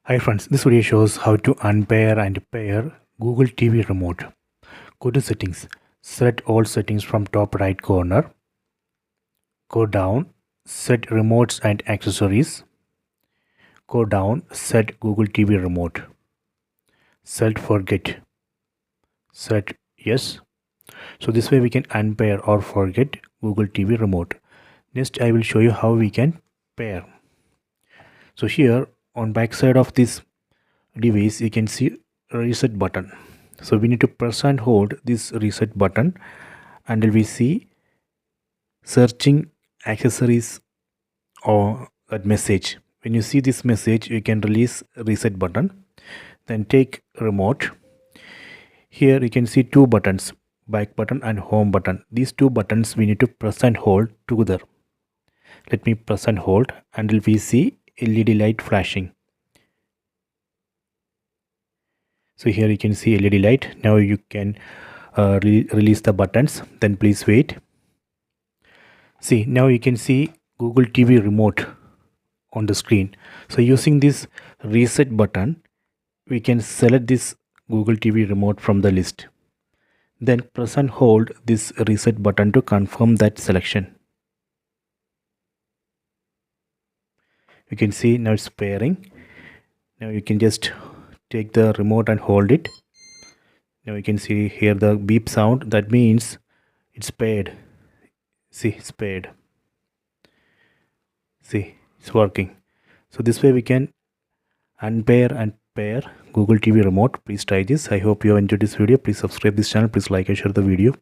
Hi friends, this video shows how to unpair and pair Google TV remote. Go to settings, set all settings from top right corner. Go down, set remotes and accessories. Go down, set Google TV remote. Set forget. Set yes. So this way we can unpair or forget Google TV remote. Next I will show you how we can pair. So here on back side of this device you can see a reset button. So we need to press and hold this reset button until we see searching accessories or that message. When you see this message you can release reset button, then take remote. Here you can see two buttons, back button and home button. These two buttons we need to press and hold together. Let me press and hold until we see LED light flashing. So here you can see LED light. Now you can release the buttons, then please wait. See, now you can see Google TV remote on the screen. So using this reset button we can select this Google TV remote from the list, then press and hold this reset button to confirm that selection. You can see now it's pairing. Now you can just take the remote and hold it. Now you can see here the beep sound, that means it's paired. See, it's paired. See, it's working. So this way we can unpair and pair Google TV remote. Please try this. I hope you have enjoyed this video. Please subscribe this channel. Please like and share the video.